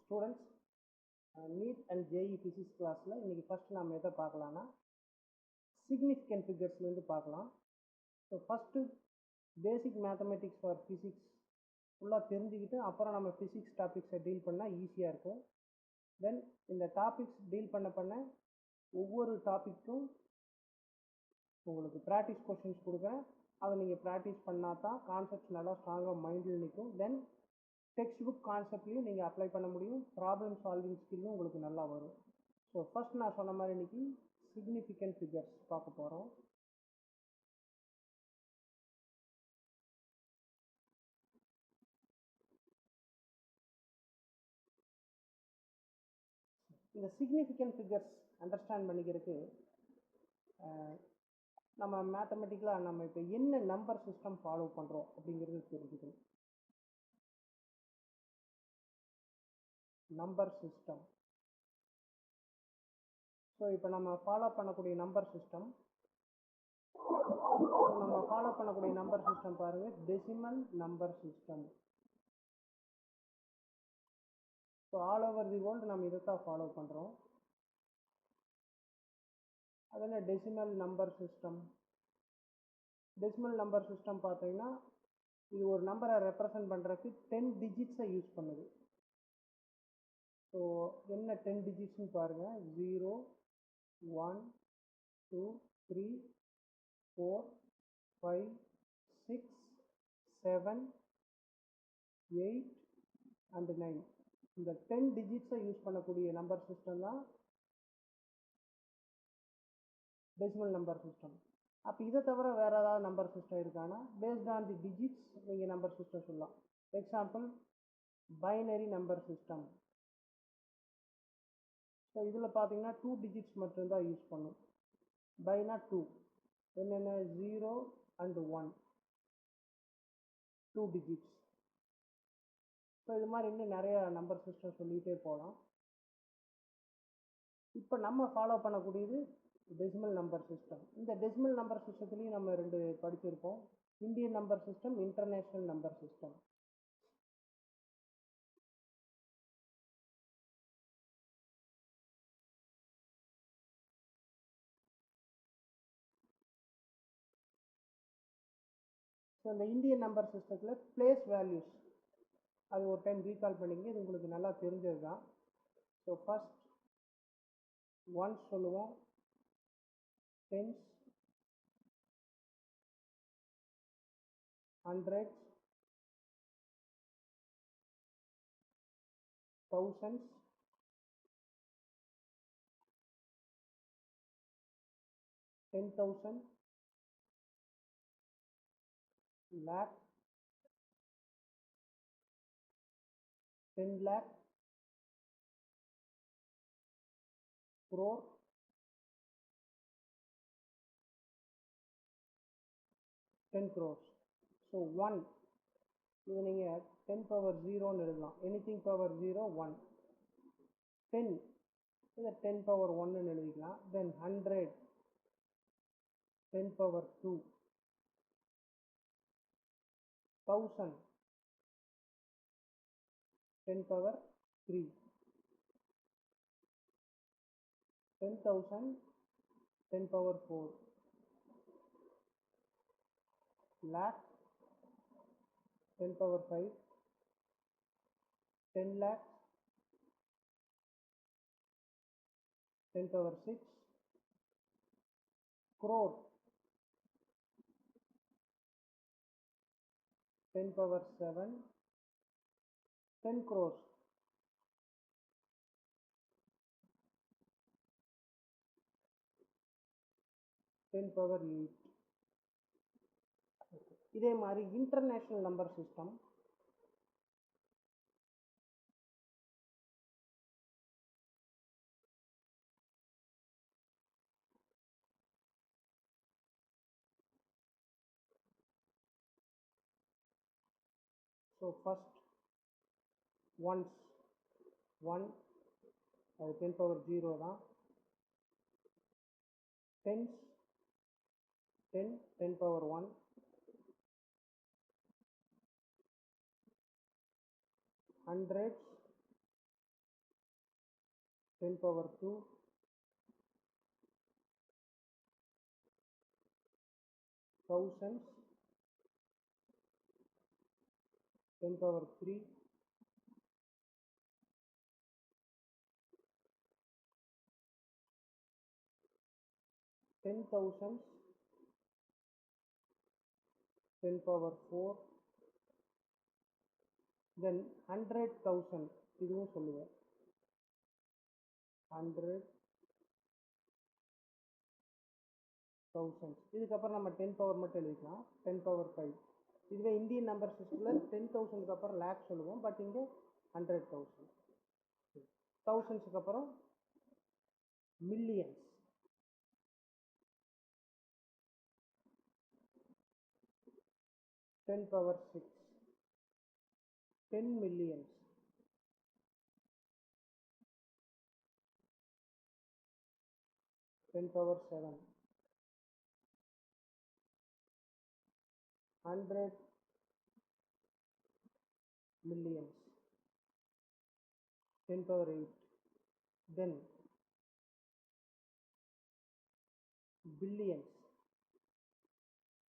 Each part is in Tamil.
Students, NEET and JEE physics கிளாஸில் இன்றைக்கி ஃபஸ்ட்டு நம்ம எதை பார்க்கலான்னா சிக்னிஃபிகண்ட் ஃபிகர்ஸ்லேருந்து பார்க்கலாம். So first basic mathematics for physics ஃபுல்லாக தெரிஞ்சுக்கிட்டு அப்புறம் நம்ம ஃபிசிக்ஸ் டாபிக்ஸை டீல் பண்ணால் ஈஸியாக இருக்கும். தென் இந்த டாபிக்ஸ் டீல் பண்ண ஒவ்வொரு டாப்பிக்கும் உங்களுக்கு ப்ராக்டிஸ் கொஷின்ஸ் கொடுக்குறேன். அதை நீங்கள் ப்ராக்டிஸ் பண்ணால் தான் கான்செப்ட்ஸ் நல்லா ஸ்ட்ராங்காக மைண்டில் நிற்கும். தென் டெக்ஸ்ட் புக் கான்செப்ட்லையும் நீங்கள் அப்ளை பண்ண முடியும். ப்ராப்ளம் சால்விங் ஸ்கில்லும் உங்களுக்கு நல்லா வரும். ஸோ ஃபஸ்ட் நான் சொன்ன மாதிரி இன்றைக்கி சிக்னிஃபிகண்ட் ஃபிகர்ஸ் பார்க்க போகிறோம். இந்த சிக்னிஃபிகண்ட் ஃபிகர்ஸ் அண்டர்ஸ்டாண்ட் பண்ணிக்கிறதுக்கு நம்ம மேத்தமெட்டிக்கலாக நம்ம இப்போ என்ன நம்பர் சிஸ்டம் ஃபாலோ பண்ணுறோம் அப்படிங்கிறது தெரிஞ்சுக்கணும். Number system. ஸோ இப்போ நம்ம ஃபாலோ பண்ணக்கூடிய நம்பர் சிஸ்டம் பாருங்கள், decimal number system. So all over the world நம்ம இதை தான் ஃபாலோ பண்ணுறோம். அதில் decimal number system. Decimal number system பார்த்தீங்கன்னா இது ஒரு நம்பரை ரெப்ரசன்ட் பண்ணுறதுக்கு 10 டிஜிட்ஸை யூஸ் பண்ணுது. ஸோ என்ன 10 டிஜிட்ஸ்னு பாருங்கள். 0, 1, 2, 3, 4, 5, 6, 7, 8 and 9. இந்த 10 டிஜிட்ஸை யூஸ் பண்ணக்கூடிய நம்பர் சிஸ்டம் தான் டெசிமல் நம்பர் சிஸ்டம். அப்போ இதை தவிர வேறு ஏதாவது நம்பர் சிஸ்டம் இருக்கான்னா பேஸ்ட் ஆன் தி டிஜிட்ஸ் நீங்கள் நம்பர் சிஸ்டம் சொல்லலாம். Example binary number system. So இதில் பார்த்தீங்கன்னா 2 டிஜிட்ஸ் மட்டும்தான் யூஸ் பண்ணும். பைனா 2, என்னென்ன 0 and 1, 2 டிஜிட்ஸ். ஸோ இது மாதிரி இன்னும் நிறைய நம்பர் சிஸ்டம் சொல்லிகிட்டே போகலாம். இப்போ நம்ம ஃபாலோ பண்ணக்கூடியது டெசிமல் நம்பர் சிஸ்டம். இந்த டெசிமல் நம்பர் சிஸ்டத்துலேயும் நம்ம 2 படிச்சிருப்போம். Indian number system, international number system. So இந்த இந்தியன் நம்பர் சிஸ்டத்தில் பிளேஸ் வேல்யூஸ் அது ஒரு டைம் ரீகால் பண்ணிங்க, இது உங்களுக்கு நல்லா தெரிஞ்சது தான். ஸோ ஃபஸ்ட் ஒன்ஸ் சொல்லுவோம், tens, hundreds, thousands, ten thousand, lakh, 10 lakh, crore, 10 crores. So 1 இது நீங்கள் 10 பவர் 0ன்னு எழுதலாம். Anything power 0 1. 10 இதை 10 பவர் 1ன்னு எழுதிக்கலாம். தென் 100 10 power 2, 1000 10 power 3, 10,000 10 power 4, lakh 10 power 5, 10 lakh 10 power 6, crore 10 power 7, 10 crores 10 power 8. இதே மாதிரி international number system. So first ones 1 அது 10 பவர் 0 தான். Tens 10 10 power 1, hundreds 10 power 2, thousands, 10 power 3, ten thousands, 10 power 4, then 100,000 இதுவும் சொல்லுவேன் 100,000 இதுக்கப்புறம் நம்ம 10 பவர் மட்டும் எழுதிக்கலாம் 10 பவர் 5 இதுவே இந்தியன் நம்பர் சிஸ்டத்தில் 10,000க்கு அப்புறம் லேக் சொல்லுவோம் பட் இங்கே 100,000 தௌசண்ட்ஸுக்கு அப்புறம் millions 10 power 6 10 millions 10 power 7 100 millions 10 power 8 then billions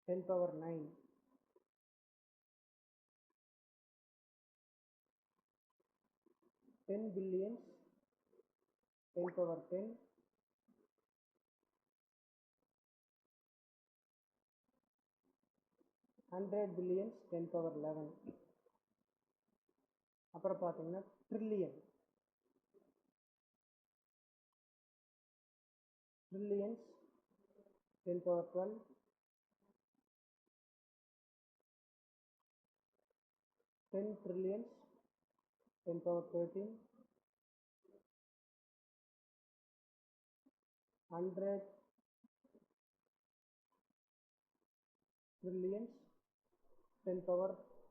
10 power 9 10 billions 10 power 10 100 billions 10 power 11 அப்புறம் பார்த்தீங்கன்னா trillion trillions 10 power 12 10 trillions 10 power 13 100 trillions 10 power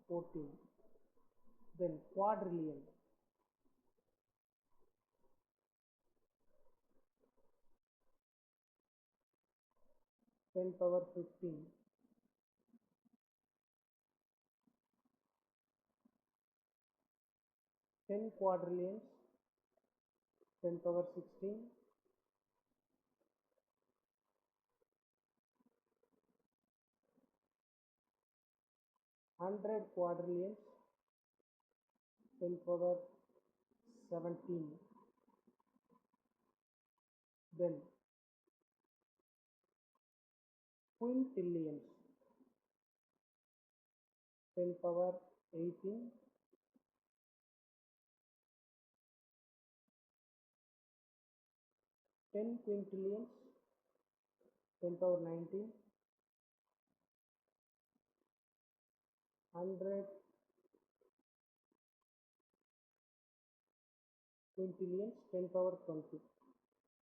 14 then quadrillion 10 power 15 10 quadrillions 10 power 16 100 quadrillions 10 power 17 then quintillions 10 power 18 10 quintillions 10 power 19 100 quintillions 10 power 20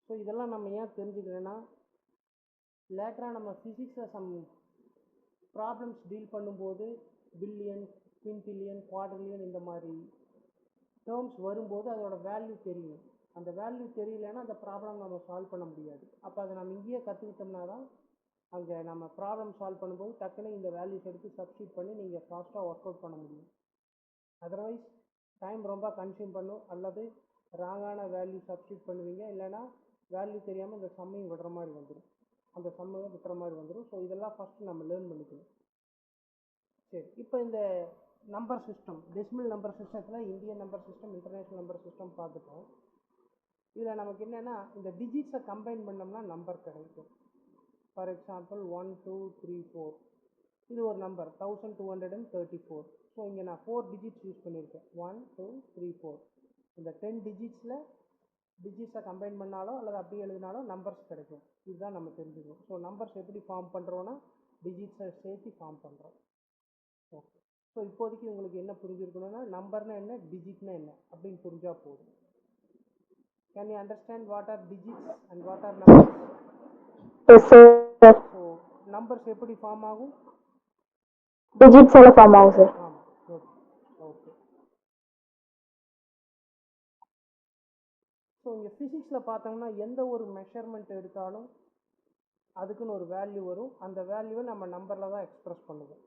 so இதெல்லாம் நம்ம ஏன் தெரிஞ்சுக்கிறேன்னா லேட்டராக நம்ம ஃபிசிக்ஸில் சம் ப்ராப்ளம்ஸ் டீல் பண்ணும்போது பில்லியன் குவின்டில்லியன் குவாட்ரில்லியன் இந்த மாதிரி டேர்ம்ஸ் வரும்போது அதோட வேல்யூ தெரியும் அந்த வேல்யூ தெரியலன்னா அந்த ப்ராப்ளம் நம்ம சால்வ் பண்ண முடியாது அப்போ அதை நம்ம இங்கேயே கற்றுக்கிட்டோம்னா தான் அங்கே நம்ம ப்ராப்ளம் சால்வ் பண்ணும்போது டக்குன்னு இந்த வேல்யூஸ் எடுத்து சப்ஸ்டியூட் பண்ணி நீங்கள் ஃபாஸ்ட்டாக ஒர்க் அவுட் பண்ண முடியும் அதர்வைஸ் டைம் ரொம்ப கன்சியூம் பண்ணும் அல்லது ராங்கான வேல்யூ சப்ஸ்டியூட் பண்ணுவீங்க இல்லைன்னா வேல்யூ தெரியாமல் இந்த சம்மையும் விடுற மாதிரி வந்துடும் அந்த சம்மையும் விட்டுற மாதிரி வந்துடும் ஸோ இதெல்லாம் ஃபஸ்ட்டு நம்ம லேர்ன் பண்ணிக்கணும் சரி இப்போ இந்த நம்பர் சிஸ்டம் டெசிமல் நம்பர் சிஸ்டத்தில் Indian number system international number system பார்த்துட்டோம் இதில் நமக்கு என்னென்னா இந்த டிஜிட்ஸை கம்பைன் பண்ணோம்னா நம்பர் கிடைக்கும் ஃபார் எக்ஸாம்பிள் 1 2 3 4 இது ஒரு நம்பர் 1234 ஸோ இங்கே நான் 4 டிஜிட்ஸ் யூஸ் பண்ணியிருக்கேன் 1 2 3 4 இந்த 10 டிஜிட்ஸை கம்பைன் பண்ணாலும் அல்லது அப்படியே எழுதினாலும் நம்பர்ஸ் கிடைக்கும் இதுதான் நம்ம தெரிஞ்சுக்கணும் ஸோ நம்பர்ஸ் எப்படி ஃபார்ம் பண்ணுறோன்னா டிஜிட்ஸை சேர்த்து ஃபார்ம் பண்ணுறோம் ஓகே ஸோ இப்போதைக்கு உங்களுக்கு என்ன புரிஞ்சிருக்கணும்னா நம்பர்னா என்ன டிஜிட்னா என்ன அப்படின்னு புரிஞ்சால் போதும் can you understand what are digits and what are numbers yes sir so numbers எப்படி ஃபார்ம் ஆகும் டிஜிட்ஸ் எல்லாம் ஃபார்ம் ஆகும் சார் ஆமாம் ஓகே ஓகே ஸோ இங்கே ஃபிசிக்ஸில் பார்த்தோம்னா எந்த ஒரு மெஷர்மெண்ட் எடுத்தாலும் அதுக்குன்னு ஒரு வேல்யூ வரும் அந்த வேல்யூவை நம்ம நம்பரில் தான் எக்ஸ்ப்ரெஸ் பண்ணுவோம்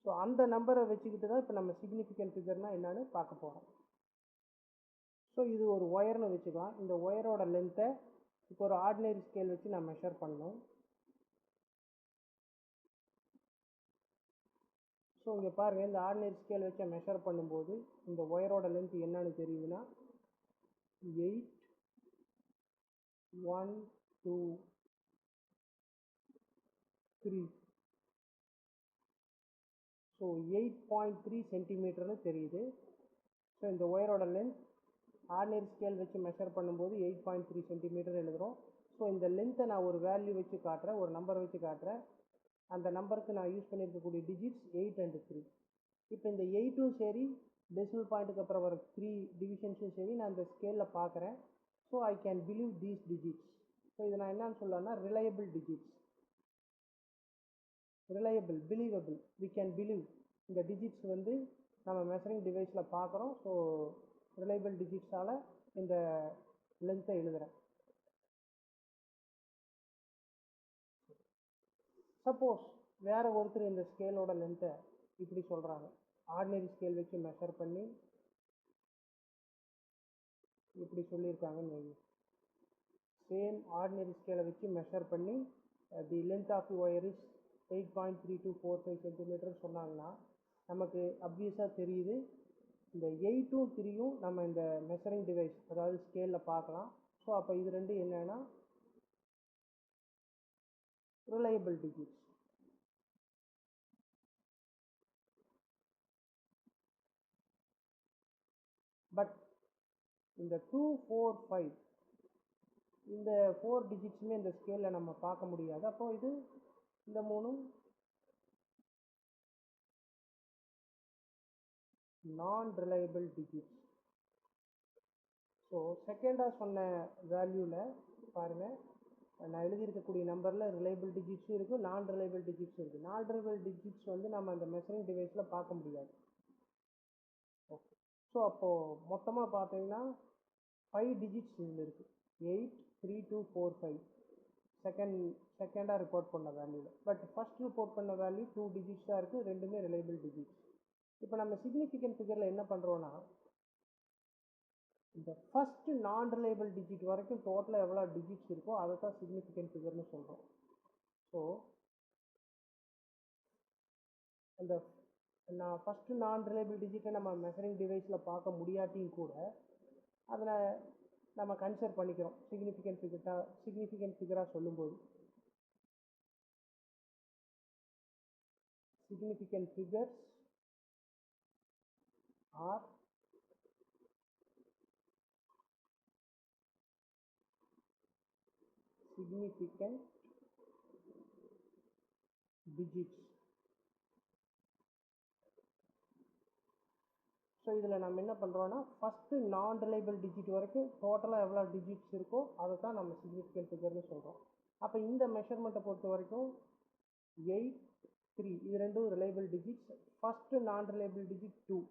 ஸோ அந்த நம்பரை வச்சுக்கிட்டு தான் இப்போ நம்ம சிக்னிஃபிகன்ட் ஃபிகர்னால் என்னன்னு பார்க்க போகிறோம் ஸோ இது ஒரு ஒயர்னு வச்சுக்கலாம். இந்த ஒயரோட லென்த்தை இப்போ ஒரு ஆர்டினரி ஸ்கேல் வச்சு நான் மெஷர் பண்ணணும். ஸோ இங்கே பாருங்கள், இந்த ஆர்டினரி ஸ்கேல் வச்சு மெஷர் பண்ணும்போது இந்த ஒயரோட லென்த் என்னன்னு தெரியுதுன்னா 8, 1, 2, 3. ஸோ 8.3 சென்டிமீட்டர்னு தெரியுது. ஸோ இந்த ஒயரோட லென்த் ஆர்டினரி ஸ்கேல் வச்சு மெஷர் பண்ணும்போது 8.3 சென்டிமீட்டர் எழுதுகிறோம். ஸோ இந்த லென்த்தை நான் ஒரு வேல்யூ வச்சு காட்டுறேன், ஒரு நம்பர் வச்சு காட்டுறேன். அந்த நம்பருக்கு நான் யூஸ் பண்ணியிருக்கக்கூடிய டிஜிட்ஸ் 8 and 3. இப்போ இந்த 8ம் சரி, டெசிமல் பாயிண்ட்டுக்கு அப்புறம் வர 3 டிவிஷன்ஸும் சரி நான் இந்த ஸ்கேலில் பார்க்குறேன். So I can believe these digits. So இதை நான் என்னன்னு சொல்லலாம்னா reliable digits. Reliable, believable, we can believe. இந்த டிஜிட்ஸ் வந்து நம்ம மெஷரிங் டிவைஸில் பார்க்குறோம். ஸோ ரிலையபிள் டிஜிட்ஸால் இந்த லென்த்தை எழுதுகிறேன். சப்போஸ் வேறு ஒருத்தர் இந்த ஸ்கேலோட லென்த்தை இப்படி சொல்கிறாங்க, ஆர்டினரி ஸ்கேல் வச்சு மெஷர் பண்ணி இப்படி சொல்லியிருக்காங்கன்னு வைங்க. சேம் ஆர்டினரி ஸ்கேலை வச்சு மெஷர் பண்ணி the length of the wire is 8.3245 centimetre சொன்னாங்கன்னா நமக்கு அப்வியஸாக தெரியுது இந்த 8ம் 3யும் நம்ம இந்த மெஷரிங் டிவைஸ் அதாவது ஸ்கேலில் பார்க்கலாம். ஸோ அப்போ இது ரெண்டு என்னன்னா ரிலையபிள் டிஜிட்ஸ். பட் இந்த 2, 4, 5 இந்த 4 டிஜிட்ஸுமே இந்த ஸ்கேலில் நம்ம பார்க்க முடியாது. அப்போ இது இந்த மூணும் நான் ரிலையபிள் டிஜிட்ஸ். ஸோ செகண்டாக சொன்ன வேல்யூவில் பாருங்கள், நான் எழுதியிருக்கக்கூடிய நம்பரில் ரிலையபிள் டிஜிட்ஸும் இருக்குது, நான் ரிலையபிள் டிஜிட்ஸும் இருக்குது. நான் ரிலையபிள் டிஜிட்ஸ் வந்து நம்ம அந்த மெஷரிங் டிவைஸில் பார்க்க முடியாது. ஓகே, ஸோ அப்போது மொத்தமாக பார்த்தீங்கன்னா 5 டிஜிட்ஸ் இதில் இருக்குது. 8, 3, 2, 4, 5 செகண்டாக ரிப்போர்ட் பண்ண வேல்யூவில். பட் ஃபஸ்ட் ரிப்போர்ட் பண்ண வேல்யூ 2 டிஜிட்ஸ் தான் இருக்குது, ரெண்டுமே ரிலையபிள் டிஜிட்ஸ். இப்போ நம்ம சிக்னிஃபிகன்ட் ஃபிகரில் என்ன பண்ணுறோன்னா இந்த ஃபஸ்ட்டு நான் ரிலையபிள் டிஜிட் வரைக்கும் டோட்டலாக எவ்வளோ டிஜிட்ஸ் இருக்கோ அதை தான் சிக்னிஃபிகன்ட் ஃபிகர்னு சொல்கிறோம். ஸோ அந்த நான் ஃபஸ்ட்டு நான் ரிலையபிள் டிஜிட்டை நம்ம மெஷரிங் டிவைஸில் பார்க்க முடியாட்டியும் கூட அதில் நம்ம கன்சிடர் பண்ணிக்கிறோம் சிக்னிஃபிகன்ட் ஃபிகராக சொல்லும்போது. Significant figures are significant digits. ஸோ இதில் நம்ம என்ன பண்ணுறோன்னா ஃபஸ்ட்டு நான் ரிலையபிள் டிஜிட் வரைக்கும் டோட்டலாக எவ்வளோ டிஜிட்ஸ் இருக்கோ அதை தான் நம்ம சிக்னிஃபிகன்ட் ஃபிகர்னு சொல்கிறோம். அப்போ இந்த மெஷர்மெண்ட்டை பொறுத்த வரைக்கும் 8, 3 இது ரெண்டும் ரிலையபிள் டிஜிட்ஸ். ஃபஸ்ட்டு நான் ரிலையபிள் டிஜிட் 2.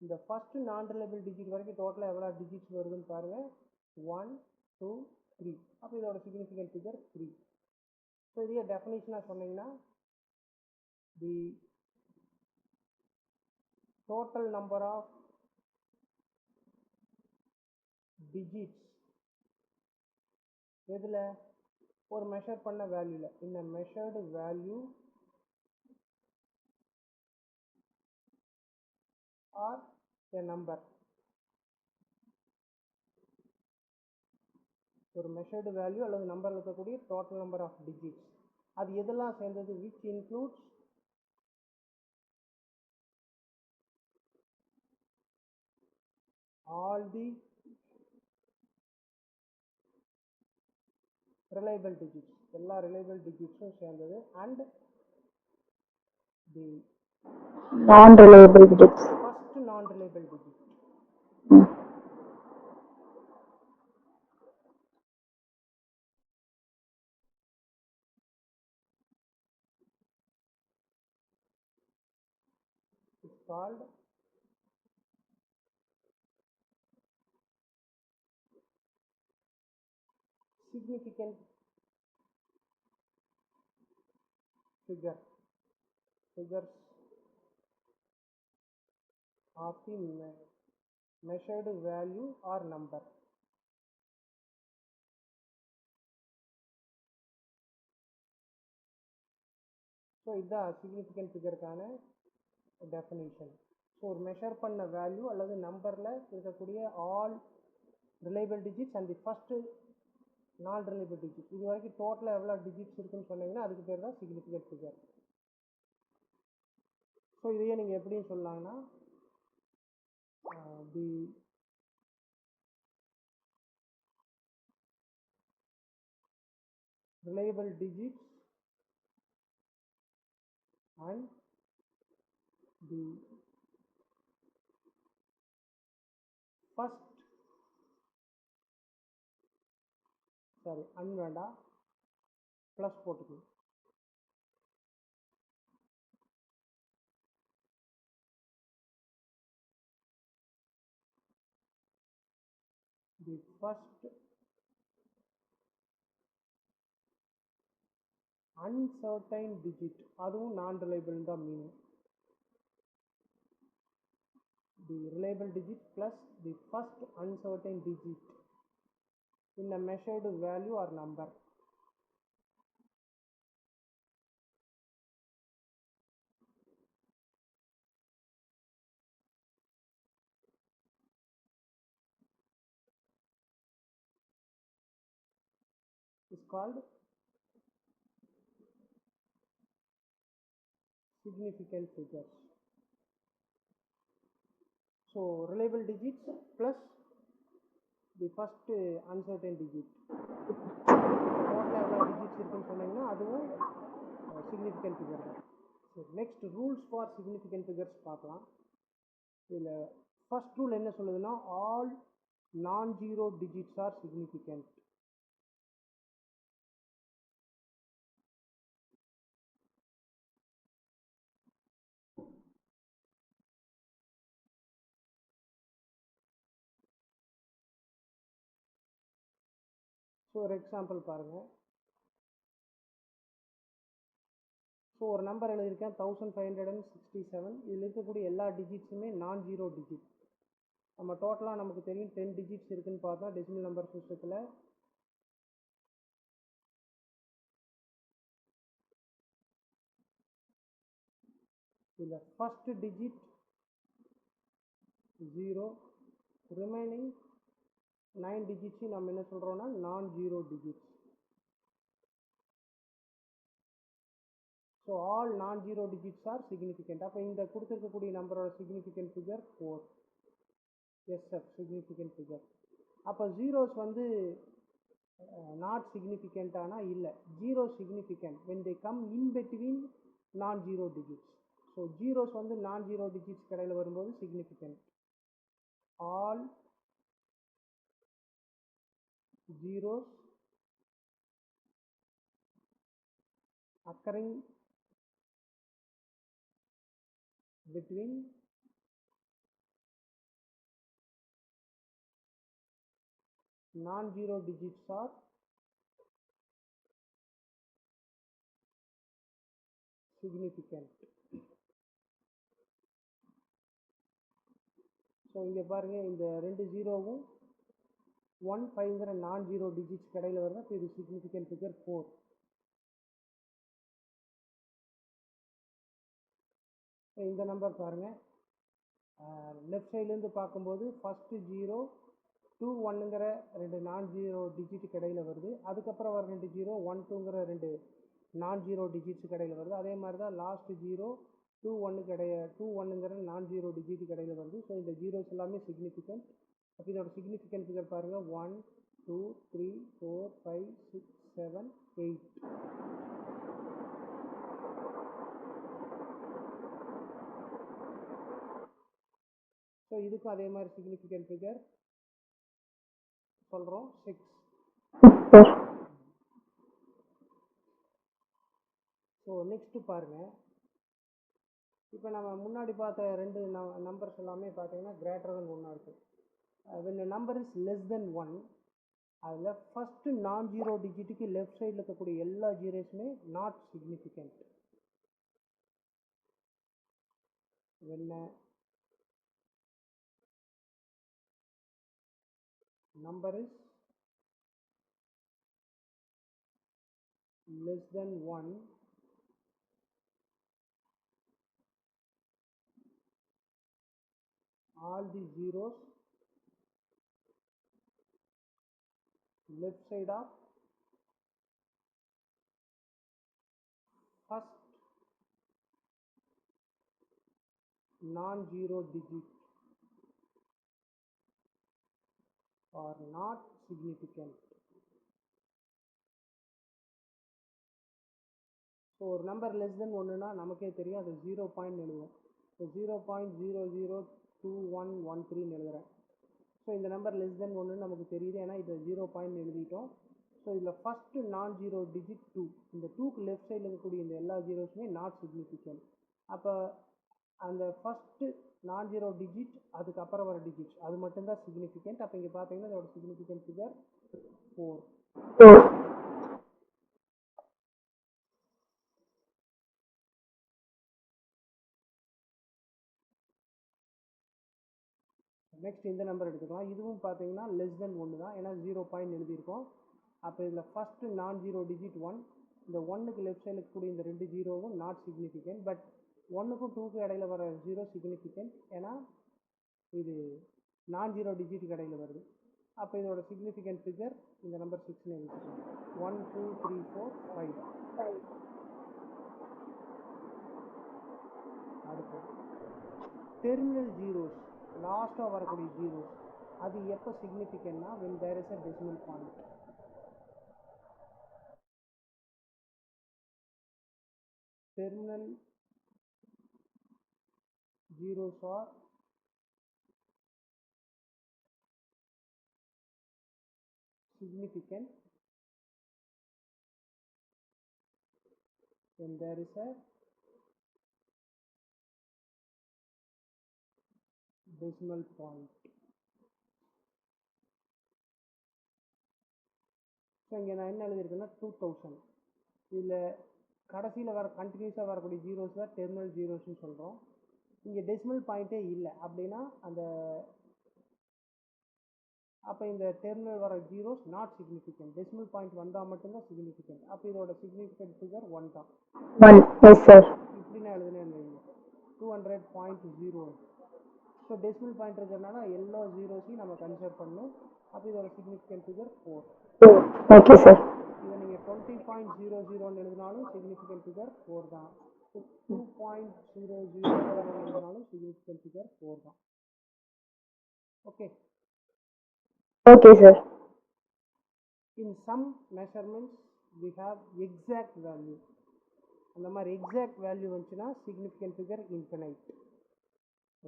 இந்த ஃபஸ்ட்டு நான் ரிலையபிள் டிஜிட் வரைக்கும் டோட்டலாக எவ்வளோ டிஜிட்ஸ் வருதுன்னு பாருங்கள், 1, 2, 3. அப்போ இதோட சிக்னிஃபிகன்ட் ஃபிகர் 3. ஸோ இதையே டெஃபினிஷனாக சொன்னீங்கன்னா தி total number of digits எதில் ஒரு மெஷர் பண்ண வேல்யூவில் இந்த measured value are a number. ஒரு மெஷர்டு வேல்யூ அல்லது நம்பரில் இருக்கக்கூடிய டோட்டல் நம்பர் ஆஃப் டிஜிட்ஸ் அது எதெல்லாம் சேர்ந்தது, which includes all the reliable digits, எல்லா ரிலையபிள் டிஜிட்ஸும் சேர்ந்தது and the non-reliable digits. first non-reliable digit. It's called significant figures of the measured value or number. So இதுதான் சிக்னிஃபிகண்ட் ஃபிகருக்கான டெஃபினிஷன். ஸோ ஒரு மெஷர் பண்ண வேல்யூ அல்லது நம்பரில் இருக்கக்கூடிய all reliable digits and the first நான் ரிலையபிள் டிஜிட், இது வரைக்கும் டோட்டலாக எவ்வளோ டிஜிட்ஸ் இருக்குன்னு சொன்னீங்கன்னா அதுக்கு பேர் தான் சிக்னிஃபிகண்ட் ஃபிகர். ஸோ இதையே நீங்கள் எப்படின்னு சொல்லலாங்கன்னா தி reliable digits and the first வேண்டாம் ப்ளஸ் போட்டுக்கணும். தி ஃபர்ஸ்ட் அன்சர்டைன் டிஜிட், அதுவும் நான் ரிலையபிள் தான் meaning. The reliable digit plus the first uncertain digit in a measured value or number. Is called significant figures. So reliable digits plus the first uncertain digit, டோட்டலாக எவ்வளோ டிஜிட்ஸ் இருக்குன்னு சொன்னீங்கன்னா அதுவும் சிக்னிஃபிகண்ட் ஃபிகர் தான். சரி, next rules for significant figures பார்க்கலாம். இதில் ஃபர்ஸ்ட் ரூல் என்ன சொல்லுதுன்னா ஆல் நான் zero digits R significant. So ஒரு எக்ஸாம்பிள் பாருங்கள். ஸோ ஒரு நம்பர் எழுதியிருக்கேன் 1567. இதில் இருக்கக்கூடிய எல்லா டிஜிட்ஸுமே நான் ஜீரோ டிஜிட். நம்ம டோட்டலாக நமக்கு தெரியும் 10 டிஜிட்ஸ் இருக்குன்னு பார்த்தா டெசிமல் நம்பர் சிஸ்டத்தில் இதில் ஃபர்ஸ்ட் டிஜிட் 0, ரிமைனிங் 9 டிஜிட்ஸையும் நம்ம என்ன சொல்கிறோன்னா நான் ஜீரோ டிஜிட்ஸ். ஸோ ஆல் நான் ஜீரோ டிஜிட்ஸ் ஆர் சிக்னிஃபிகண்ட். அப்போ இந்த கொடுத்துருக்கக்கூடிய நம்பரோட significant figure 4. Yes sir, significant figure. அப்போ ஜீரோஸ் வந்து நாட் சிக்னிஃபிகண்ட் ஆனால் இல்லை, zero significant when they come in between நான் ஜீரோ டிஜிட்ஸ். ஸோ ஜீரோஸ் வந்து நான் ஜீரோ டிஜிட்ஸ் கடையில் வரும்போது significant. All zeros occurring between non-zero digits are significant. So இங்கே பாருங்கள், இந்த ரெண்டு ஜீரோவும் 1, 5ங்கிற நான் ஜீரோ டிஜிட்ஸ் கடையில் வருது. இப்போ இது சிக்னிஃபிகண்ட் ஃபிகர் 4. இந்த நம்பர் பாருங்கள், லெஃப்ட் சைட்லேருந்து பார்க்கும்போது ஃபஸ்ட்டு 0, 2, 1ங்கிற ரெண்டு நான் ஜீரோ டிஜிட் கடையில் வருது. அதுக்கப்புறம் வர ரெண்டு 0, 1, 2ங்கிற ரெண்டு நான் ஜீரோ டிஜிட்ஸ் கடையில் வருது. அதே மாதிரி தான் லாஸ்ட் 0, 2, 1ங்கிற நான் ஜீரோ டிஜிட் கடையில் வருது. ஸோ இந்த ஜீரோஸ் எல்லாமே சிக்னிஃபிகண்ட். அப்போ இதோட சிக்னிஃபிகண்ட் ஃபிகர் பாருங்கள் 1, 2, 3, 4, 5, 6, 7, 8. ஸோ இதுக்கும் அதே மாதிரி சிக்னிஃபிகண்ட் ஃபிகர் சொல்கிறோம் 6. ஸோ நெக்ஸ்ட்டு பாருங்கள், இப்போ நம்ம முன்னாடி பார்த்த ரெண்டு நம்பர்ஸ் எல்லாமே பார்த்தீங்கன்னா கிரேட்டர் தென் 1 இருக்குது. when a number is less than 1, அதில் ஃபஸ்ட்டு நான் ஜீரோ டிஜிட்டுக்கு லெஃப்ட் சைடில் இருக்கக்கூடிய எல்லா ஜீரோஸுமே not significant. when number is less than 1, all the zeros left side of first non-zero digit are not significant. So ஒரு நம்பர் லெஸ் தென் ஒன்றுனா நமக்கே தெரியும் அது 0 பாயிண்ட் எழுதுவோம். ஸோ 0.002113 எழுதுகிறேன். ஸோ இந்த நம்பர் லெஸ் தென் ஒன்றுன்னு நமக்கு தெரியுது, ஏன்னா இதை 0 பாயிண்ட் எழுதிட்டோம். ஸோ இதில் ஃபஸ்ட்டு நான் ஜீரோ டிஜிட் 2, இந்த 2க்கு லெஃப்ட் சைடில் இருக்கக்கூடிய இந்த எல்லா ஜீரோஸுமே நாட் சிக்னிஃபிகண்ட். அப்போ அந்த ஃபஸ்ட்டு நான் ஜீரோ டிஜிட் அதுக்கப்புறம் வர டிஜிட்ஸ் அது மட்டும்தான் சிக்னிஃபிகண்ட். அப்போ இங்கே பார்த்தீங்கன்னா இதோட சிக்னிஃபிகண்ட் ஃபிகர் 4. நெக்ஸ்ட் இந்த நம்பர் எடுத்துக்கலாம். இதுவும் பார்த்தீங்கன்னா லெஸ் தென் 1 தான், ஏன்னா 0 பாயிண்ட் எழுதியிருக்கோம். அப்போ இதில் ஃபஸ்ட்டு நான் ஜீரோ டிஜிட் 1, இந்த 1க்கு லெஃப்ட் சைடில் இருக்கக்கூடிய இந்த 2 ஜீரோவும் நாட் சிக்னிஃபிகண்ட். பட் 1க்கும் 2க்கும் இடையில வர ஜீரோ சிக்னிஃபிகண்ட், ஏன்னா இது நான் ஜீரோ டிஜிட்டுக்கு இடையில வருது. அப்போ இதோட சிக்னிஃபிகண்ட் ஃபிகர் இந்த நம்பர் 6ன்னு எழுதிக்கலாம். 1 2 3 4 5. அடுத்து டெர்மினல் ஜீரோஸ், லாஸ்ட்டாக வரக்கூடிய ஜீரோஸ், அது எப்போ சிக்னிஃபிகண்ட்னா when there is a decimal point. Terminal zeros are significant when there is a decimal point. So இங்கே நான் என்ன எழுதியிருக்கேன்னா 2000. இதில் கடைசியில் வர கண்டினியூஸாக வரக்கூடிய ஜீரோஸ் தான் டெர்மினல் ஜீரோஸ்ன்னு சொல்கிறோம். இங்கே டெசிமல் பாயிண்ட்டே இல்லை அப்படின்னா அப்போ இந்த டெர்மினல் வர zeros not significant. Decimal point வந்தால் மட்டும்தான் சிக்னிஃபிகண்ட். அப்போ இதோட சிக்னிஃபிகண்ட் ஃபிகர் 1 தான். இப்படி நான் எழுதுனேன் 200.0. ஸோ டெசிமல் பாயிண்ட் இருக்கிறதுனால எல்லா ஜீரோஸையும் நம்ம கன்சிடர் பண்ணணும். அப்போ இதோட சிக்னிஃபிகண்ட் ஃபிகர் 4. Okay sir. இதை நீங்கள் 20.00 எழுதினாலும் சிக்னிஃபிகண்ட் ஃபிகர் 4 தான். 2.00 எழுதினாலும் சிக்னிஃபிகண்ட் ஃபிகர் 4 தான். Okay. Okay sir. In some measurements we have exact value. அந்த மாதிரி எக்ஸாக்ட் வேல்யூ வந்துச்சுன்னா significant figure infinite.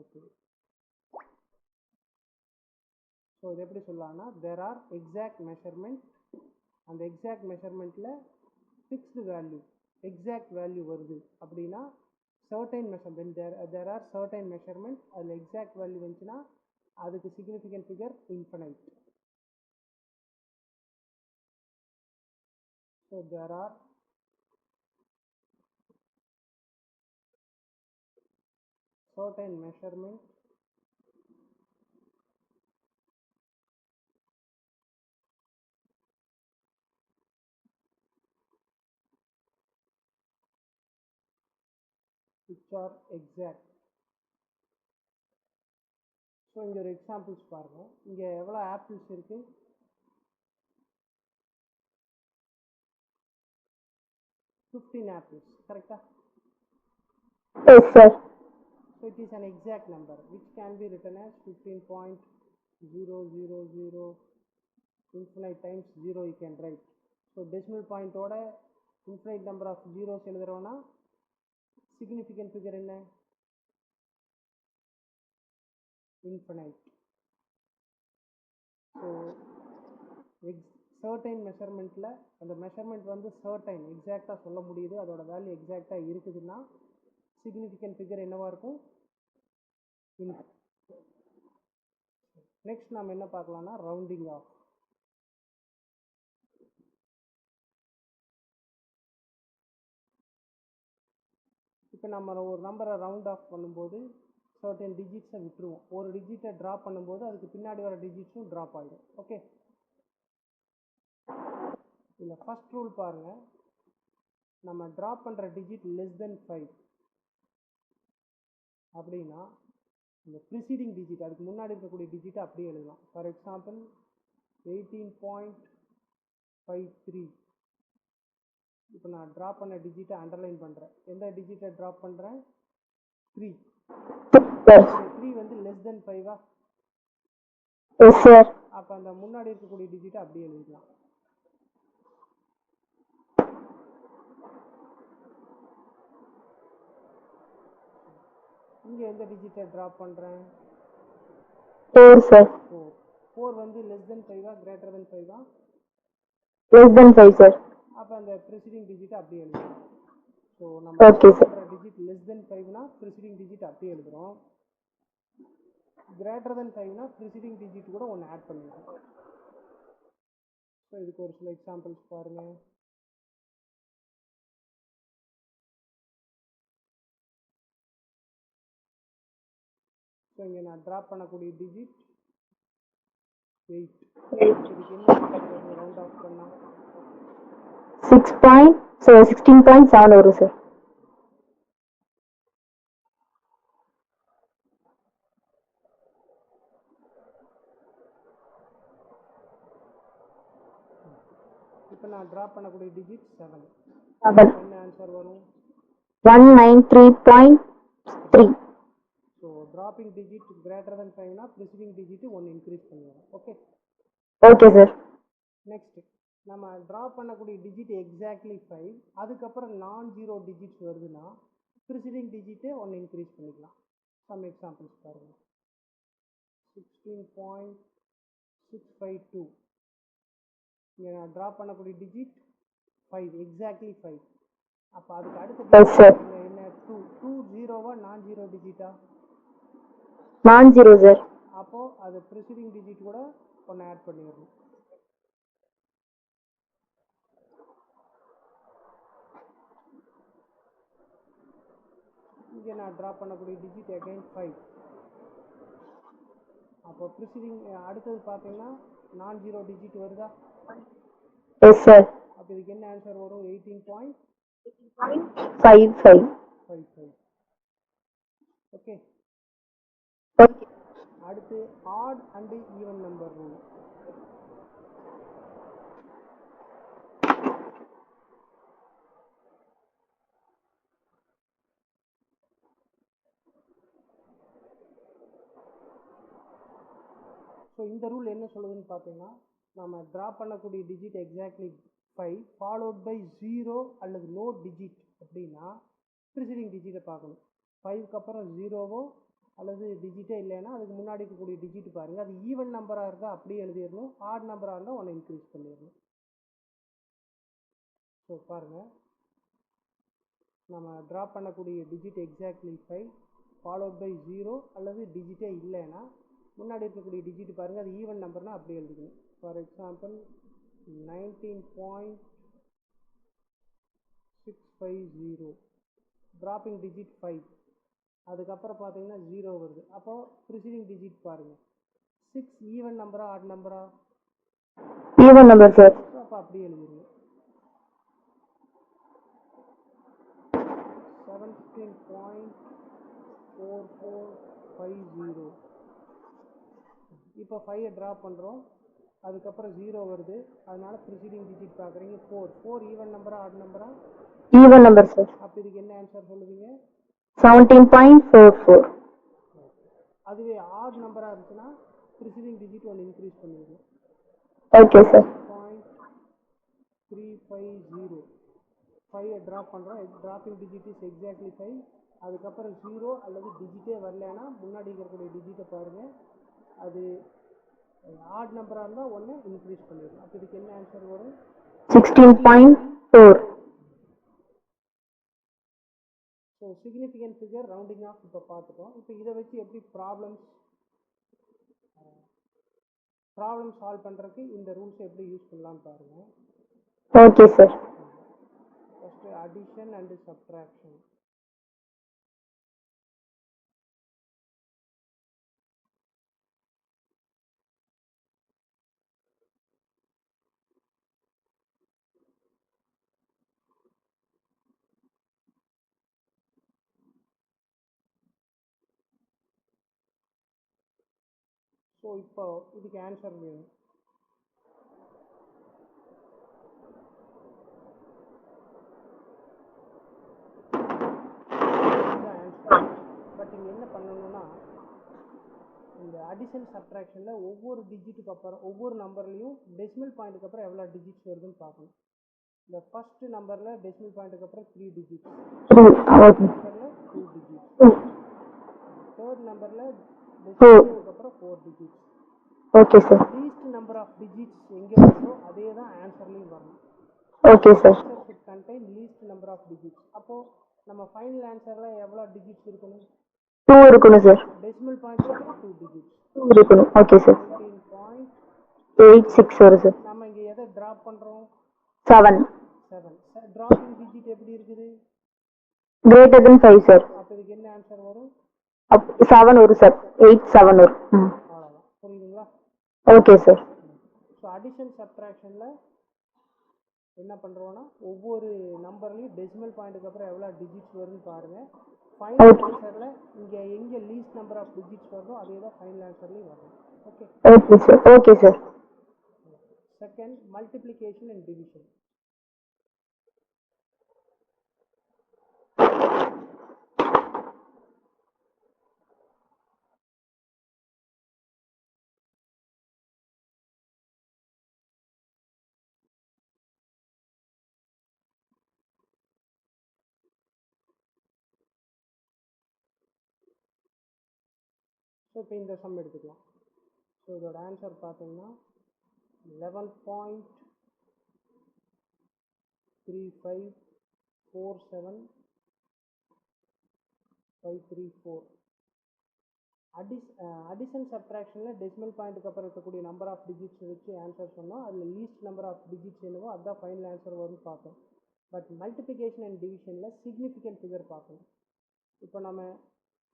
Okay. So இது எப்படி சொல்லலாம்னா there are exact measurement, அந்த எக்ஸாக்ட் மெஷர்மெண்ட்டில் ஃபிக்ஸ்டு வேல்யூ எக்ஸாக்ட் வேல்யூ வருது அப்படின்னா certain measurement there are certain measurement, அதில் எக்ஸாக்ட் வேல்யூ வந்துச்சுன்னா அதுக்கு significant figure infinite. So there are certain measurement which are exact. So இங்கே ஒரு எக்ஸாம்பிள்ஸ் பாருங்கள். இங்கே எவ்வளோ ஆப்பிள்ஸ் இருக்குது? 15 apples, கரெக்டா? Yes sir. So it is an exact number which can be written as 15.000 infinite times 0 you can write. So decimal point ஓட infinite number of zeros எழுதுறோம்னா significant figure என்ன? Infinite. So certain measurementல அந்த measurement வந்து certain எக்ஸாக்டாக சொல்ல முடியுது, அதோட வேல்யூ எக்ஸாக்டாக இருக்குதுன்னா சிக்னிஃபிகண்ட் ஃபிகர் என்னவா இருக்கும்? நெக்ஸ்ட் நாம் என்ன பார்க்கலாம்னா ரவுண்டிங் ஆஃப். இப்போ நம்ம ஒரு நம்பரை ரவுண்ட் ஆஃப் பண்ணும்போது சர்டன் டிஜிட்ஸை விட்டுருவோம். ஒரு டிஜிட்டை ட்ராப் பண்ணும்போது அதுக்கு பின்னாடி வர டிஜிட்ஸும் ட்ராப் ஆகிடும். ஓகே, இந்த ஃபர்ஸ்ட் ரூல் பாருங்கள். நம்ம ட்ராப் பண்ணுற டிஜிட் லெஸ் தென் 5 அப்படின்னா இந்த ப்ரிசீடிங் டிஜிட் அதுக்கு முன்னாடி இருக்கக்கூடிய டிஜிட்டை அப்படியே எழுதலாம். For example 18.53. இப்போ நான் ட்ராப் பண்ண டிஜிட்டை அண்டர்லைன் பண்ணுறேன். எந்த டிஜிட்டை ட்ராப் பண்ணுறேன்? 3. 3 வந்து லெஸ் தென் 5ஆ? Yes sir. அப்போ அந்த முன்னாடி இருக்கக்கூடிய டிஜிட்டை அப்படியே எழுதிக்கலாம். இங்கே எந்த டிஜிட்டை ட்ராப் பண்ணுறேன்? 4 சார். 4 வந்து லெஸ் தென் 5ஆ கிரேட்டர் தென் 5ஆ? Less than 5 sir. அப்போ அந்த ப்ரிசீடிங் டிஜிட்டை அப்படியே எழுதுறோம். ஸோ நம்ம okay sir. Digit less than 5னா ப்ரிசீடிங் டிஜிட் அப்படியே எழுதுறோம். கிரேட்டர் தென் 5னா ப்ரிசீடிங் டிஜிட் கூட ஒன்று ஆட் பண்ணிடுறோம். ஸோ இதுக்கு ஒரு சில எக்ஸாம்பிள்ஸ் பாருங்கள். ஸோ இங்கே நான் ட்ராப் பண்ணக்கூடிய டிஜிட் 8. இதுக்கு என்ன ரவுண்ட் ஆஃப் பண்ணா 16.7 வரும் சார். இப்போ நான் ட்ராப் பண்ணக்கூடிய டிஜிட் 7. என்ன ஆன்சர் வரும்? 193.3. So dropping digit greater than 5னா ப்ரிசீடிங் டிஜிட் 1 இன்க்ரீஸ் பண்ணிடுறோம். Okay, okay sir. நெக்ஸ்ட் நம்ம ட்ராப் பண்ணக்கூடிய டிஜிட் எக்ஸாக்ட்லி 5. அதுக்கப்புறம் நான் ஜீரோ டிஜிட்ஸ் வருதுன்னா ப்ரிசீடிங் டிஜிட்டே 1 இன்க்ரீஸ் பண்ணிக்கலாம். சம் எக்ஸாம்பிள்ஸ் பாருங்கள். 16.652. இங்கே நான் ட்ராப் பண்ணக்கூடிய டிஜிட் 5, எக்ஸாக்ட்லி 5. அப்போ அதுக்கு அடுத்த டிஜிட் என்ன? 2. 2 ஜீரோவா நான் ஜீரோ டிஜிட்டா? நான் ஜீரோ சார். அப்போது அது ப்ரிசீடிங் டிஜிட் கூட ஒன்று ஆட் பண்ணிடணும். இங்கே நான் ட்ராப் பண்ணக்கூடிய டிஜிட் அகைன் 5. அப்போ ப்ரிசீடிங் அடுத்தது பார்த்தீங்கன்னா நான் ஜீரோ டிஜிட் வருதா? Yes sir. அப்போ இதுக்கு என்ன ஆன்சர் வரும்? 18.55. ஓகே, அடுத்து odd and even number rule. So இந்த ரூல் என்ன சொல்லுதுன்னு பார்த்தீங்கன்னா, நம்ம ட்ராப் பண்ணக்கூடிய டிஜிட் எக்ஸாக்ட்லி 5 ஃபாலோட் பை 0 அல்லது நோ டிஜிட் அப்படின்னா ப்ரிசீடிங் டிஜிட்டை பார்க்கணும். 5க்கு அப்புறம் 0வோ அல்லது டிஜிட்டே இல்லைன்னா அதுக்கு முன்னாடி இருக்கக்கூடிய டிஜிட் பாருங்கள். அது ஈவன் நம்பராக இருந்தால் அப்படியே எழுதிடணும். ஆட் நம்பராக இருந்தால் 1 இன்க்ரீஸ் பண்ணிடணும். ஸோ பாருங்கள், நம்ம ட்ராப் பண்ணக்கூடிய டிஜிட் எக்ஸாக்ட்லி 5 ஃபாலோட் பை 0 அல்லது டிஜிட்டே இல்லைன்னா முன்னாடி இருக்கக்கூடிய டிஜிட் பாருங்கள். அது ஈவன் நம்பர்னால் அப்படியே எழுதிக்கணும். For example 19.650. Dropping digit 5. அதுக்கப்புறம் பார்த்தீங்கன்னா 0 வருது. அப்போது ப்ரிசீடிங் டிஜிட் பாருங்கள். 6 ஈவன் நம்பரா ஆட் நம்பரா? Even number sir. அப்போ அப்படியே எழுதிருங்க. 17.4450. இப்போ 5 ட்ராப் பண்ணுறோம். அதுக்கப்புறம் 0 வருது. அதனால ப்ரிசீடிங் டிஜிட் பார்க்குறீங்க 4. 4 ஈவன் நம்பரா ஆட் நம்பரா? Even number sir. அப்போ இதுக்கு என்ன ஆன்சர் சொல்லுவீங்க? 17.44. அதுவே ஆட் நம்பராக இருந்துச்சுன்னா ப்ரிசீடிங் டிஜிட் 1 இன்க்ரீஸ் பண்ணிடுங்க. Okay sir. 350. 5 ட்ராப் பண்ணுறோம். Dropping digit is exactly 5. அதுக்கப்புறம் 0 அல்லது டிஜிட்டே வரலன்னா முன்னாடி இருக்கக்கூடிய டிஜிட்டை பாருங்கள். அது ஆட் நம்பராக இருந்தால் 1 இன்க்ரீஸ் பண்ணிடணும். அப்போ இதுக்கு என்ன ஆன்சர் வரும்? 16.4. So significant figure rounding off இப்போ பார்த்துட்டோம். இப்போ இதை வச்சு எப்படி ப்ராப்ளம் சால்வ் பண்ணுறதுக்கு இந்த ரூல்ஸை எப்படி யூஸ் பண்ணலான்னு பாருங்கள். Okay sir. First addition and subtraction. So இப்போ இதுக்கு ஆன்சர் வேணும். பட் இங்கே என்ன பண்ணணும்னா இந்த அடிஷன் சப்ட்ராக்ஷனில் ஒவ்வொரு டிஜிட்டுக்கு அப்புறம் ஒவ்வொரு நம்பர்லையும் டெசிமல் பாயிண்ட்டுக்கு அப்புறம் எவ்வளோ டிஜிட்ஸ் வருதுன்னு பார்க்கணும். இந்த ஃபர்ஸ்ட் நம்பரில் டெசிமல் பாயிண்ட்டுக்கு அப்புறம் 3 டிஜிட்ஸ், நம்பரில் 2 டிஜிட்ஸ், தேர்ட் நம்பரில் டெசிமல் பாயிண்ட்டுக்கு அப்புறம் 4 digits. Okay sir. Least number of digits எங்கே வருதோ அதே தான் ஆன்சர்லையும் வரணும். Okay sir. ஆன்சர் should contain least number of digits. அப்போ நம்ம ஃபைனல் ஆன்சர்ல எவ்வளோ டிஜிட்ஸ் இருக்கணும்? 2 இருக்கணும் சார். டெசிமல் பாயிண்ட் அப்புறம் 2 டிஜிட்ஸ் இருக்கணும். Okay sir. 19.86 வரும் சார். நம்ம இங்க எதை டிராப் பண்றோம்? 7. டிராப்பிங் டிஜிட் எப்படி இருக்குது? greater than 5 sir. அப்ப இதுக்கு என்ன ஆன்சர் வரும்? 7 வரும் சார். 8 7 வரும். அவ்வளவுதான். புரியுதுங்களா? Okay sir. ஸோ அடிஷன் சப்ட்ராக்ஷன்ல என்ன பண்ணுறோன்னா ஒவ்வொரு நம்பர்லையும் டெசிமல் பாயிண்ட்டுக்கு அப்புறம் எவ்வளோ டிஜிட்ஸ் வரும்னு பாருங்கள். ஃபைனல் ஆன்சரில் இங்கே எங்கே லீஸ்ட் நம்பர் ஆஃப் டிஜிட்ஸ் வருதோ அதே தான் ஃபைனல் ஆன்சர்லையும் வரும். Okay okay sir. Okay sir. Second, multiplication and division. So இப்போ இந்த சம் எடுத்துக்கலாம். ஸோ இதோட ஆன்சர் பார்த்தீங்கன்னா 11.3547.534. அடிஷன் சப்ட்ராக்ஷனில் டெசிமல் பாயிண்ட்டுக்கு அப்புறம் இருக்கக்கூடிய நம்பர் ஆஃப் டிஜிட்ஸ் வச்சு ஆன்சர் சொன்னோம். அதில் லீஸ்ட் நம்பர் ஆஃப் டிஜிட்ஸ் என்னவோ அதுதான் ஃபைனல் ஆன்சர் வரும்னு பார்த்தோம். பட் மல்டிப்ளிகேஷன் அண்ட் டிவிஷனில் சிக்னிஃபிகன்ட் ஃபிகர் பார்க்கணும். இப்போ நம்ம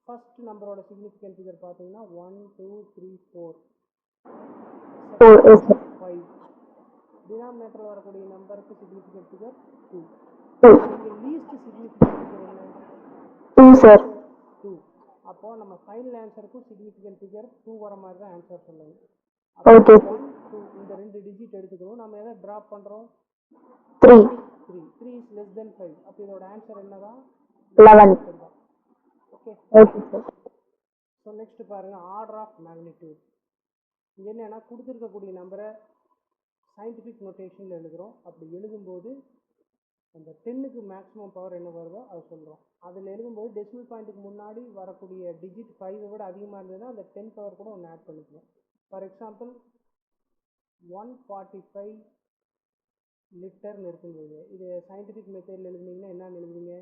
ஃபர்ஸ்ட் நம்பரோட சிக்னிஃபிகன்ட் ஃபிகர் பார்த்தீங்கன்னா 1 2 3 4 5. டினாமினேட்டரில் வரக்கூடிய நம்பருக்கு சிக்னிஃபிகன்ட் ஃபிகர் 2. இங்கே லீஸ்ட் சிக்னிஃபிகன்ட் ஃபிகர் என்ன? 2 சார். 2. அப்போ நம்ம ஃபைனல் ஆன்சருக்கும் சிக்னிஃபிகன்ட் ஃபிகர் 2 வர மாதிரி தான் ஆன்சர் சொல்லணும். ஓகே. 1 2 இந்த ரெண்டு டிஜிட் எடுத்துக்கணும். நம்ம எதை டிராப் பண்ணுறோம்? 3 is less than 5. அப்போ இதோட ஆன்சர் என்னதான்? 11. Okay okay sir. So next பாருங்க, ஆர்டர் ஆஃப் மேக்னிடியூட். இங்கே என்னன்னா கொடுத்துருக்கக்கூடிய நம்பரை சயின்டிஃபிக் நோட்டேஷனில் எழுதுகிறோம். அப்படி எழுதும்போது அந்த 10க்கு மேக்ஸிமம் பவர் என்ன வருதோ அதை சொல்கிறோம். அதில் எழுதும்போது டெசிமல் பாயிண்ட்டுக்கு முன்னாடி வரக்கூடிய டிஜிட் 5 விட அதிகமாக இருந்ததுன்னா அந்த 10 பவர் கூட ஒன்று ஆட் பண்ணிக்கலாம். ஃபார் எக்ஸாம்பிள் 145 லிட்டர்னு இருக்கும்போது இது சயின்டிஃபிக் மெத்தடில் எழுதுனீங்கன்னா என்னன்னு எழுதுவீங்க?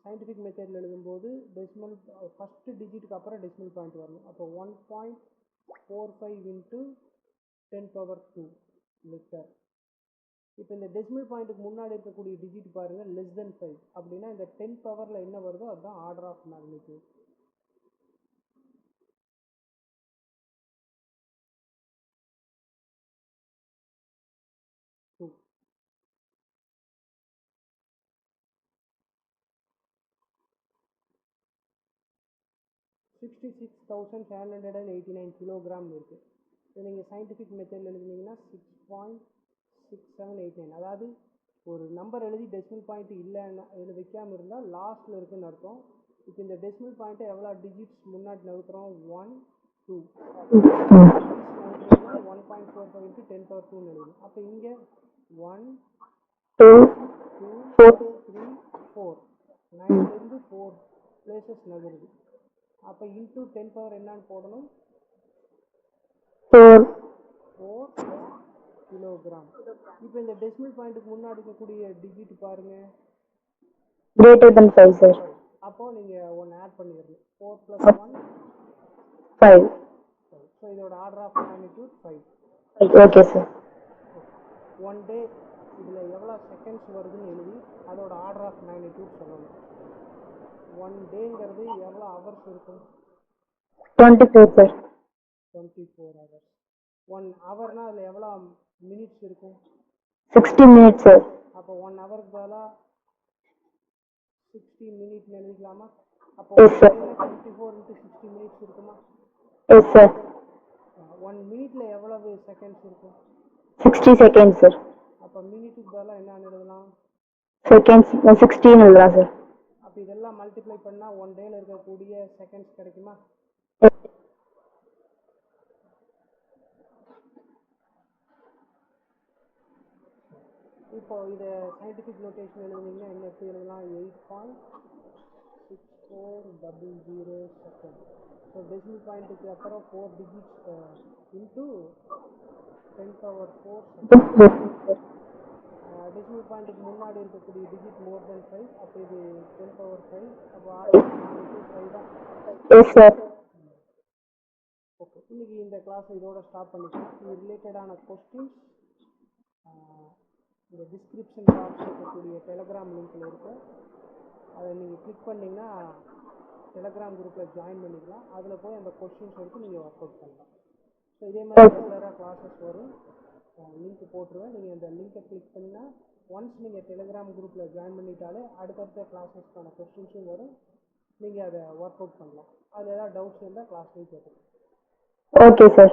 சயின்டிஃபிக் மெத்தடில் எழுதும்போது டெசிமல் ஃபஸ்ட்டு டிஜிட்டுக்கு அப்புறம் டெசிமல் பாயிண்ட் வரணும். அப்போ 1.45 இன்ட்டு 10⁻². லிட்டர். இப்போ இந்த டெசிமல் பாயிண்ட்டுக்கு முன்னாடி இருக்கக்கூடிய டிஜிட் பாருங்கள் லெஸ் தென் 5. அப்படின்னா இந்த 10 பவரில் என்ன வருதோ அதுதான் ஆர்டர் ஆஃப் மேக்னிடியூட். $66,789 கிலோகிராம் இருக்குது. இப்போ நீங்கள் சயின்டிஃபிக் மெத்தடில் எழுதுனீங்கன்னா 6.6789. அதாவது ஒரு நம்பர் எழுதி டெசிமல் பாயிண்ட் இல்லைன்னு வைக்காமல் இருந்தால் லாஸ்ட்டில் இருக்குன்னு அர்த்தம். இப்போ இந்த டெசிமல் பாயிண்ட்டை எவ்வளோ டிஜிட்ஸ் முன்னாடி நகர்த்துறோம்? 1 2 நகர்த்துறீங்கன்னா 1.45 இன்ட்டு 10⁻²ன்னு எழுதணும். அப்போ இங்கே 1 2 3 4 9லேருந்து 4 பிளேசஸ் நகருது. அப்போ இன்ட்டு 10 பவர் என்னன்னு போடணும்? 4 கிலோகிராம். இப்போ இந்த டெசிமல் பாயிண்ட்டுக்கு முன்னாடி இருக்கக்கூடிய டிஜிட் பாருங்க greater than 5 சார். அப்போ நீங்கள் ஒன்று ஆட் பண்ணிடணும். 4 + 1 5. ஸோ இதோட order of magnitude 5. Okay sir. 1 day இதில் எவ்வளோ செகண்ட்ஸ் வருதுன்னு எழுதி அதோட ஆர்டர் ஆஃப் மேக்னிடியூட் சொல்லணும். 1 டேங்கிறது எவ்வளோ ஹவர்ஸ் இருக்கும்? 24 சார். 24 ஹவர்ஸ். 1 ஹவர்னா அதில் எவ்வளோ மினிட்ஸ் இருக்கும்? 60 minutes சார். அப்போ 1 ஹவருக்கு பதிலாக 60 மினிட்னு எழுதிக்கலாமா? அப்போ 24 × 60 மினிட்ஸ் இருக்குமா? Yes sir. 1 மினிட்ல எவ்வளவு செகண்ட்ஸ் இருக்கும்? 60 seconds, sir. அப்போ மினிட்டுக்கு பதிலாக என்ன எழுதலாம்? Seconds, 16 எழுதலாம், sir. அப்போ இதெல்லாம் மல்டிப்ளை பண்ணால் 1 டேல இருக்கக்கூடிய செகண்ட்ஸ் கிடைக்குமா? இப்போ இதை சயின்டிஃபிக் நோட்டேஷன் எழுதுனீங்கன்னா என்ன எப்படி எழுதலாம்? 8.6400 செகண்ட். ஸோ டெசிமல் பாயிண்ட்டுக்கு அப்புறம் 4 டிஜிட்ஸ் இன்ட்டு 10⁴ டெசிமல் பாயிண்ட்டுக்கு முன்னாடி இருக்கக்கூடிய டிஜிட் மோர் தென் 5. அப்போ இது 10⁵. அப்போ ஆன்சர் 5 தான். Yes, sir. ஓகே, இன்னைக்கு இந்த கிளாஸ் இதோட ஸ்டாப் பண்ணிக்கலாம். இது ரிலேட்டடான கொஸ்டின்ஸ் இந்த டிஸ்கிரிப்ஷன் பாக்ஸ் இருக்கக்கூடிய டெலகிராம் லிங்க்கில் இருக்கும். அதை நீங்கள் கிளிக் பண்ணிங்கன்னா டெலகிராம் குரூப்பில் ஜாயின் பண்ணிக்கலாம். அதில் போய் அந்த கொஸ்டின்ஸ் எடுத்து நீங்கள் ஒர்க் அவுட் பண்ணலாம். ஸோ இதே மாதிரி ரெகுலராக கிளாஸஸ் வரும். லிங்க் போட்டுருவேன். நீங்கள் அந்த லிங்கை கிளிக் பண்ணிங்கன்னா ஒன்ஸ் நீங்கள் டெலகிராம் குரூப்பில் ஜாயின் பண்ணிட்டாலே அடுத்தடுத்த கிளாஸஸ்க்கான கொஸ்டின்ஸும் வரும். நீங்கள் அதை ஒர்க் அவுட் பண்ணலாம். அது ஏதாவது டவுட்ஸ் இருந்தால் கிளாஸ்லேயும் கேட்கலாம். Okay, sir.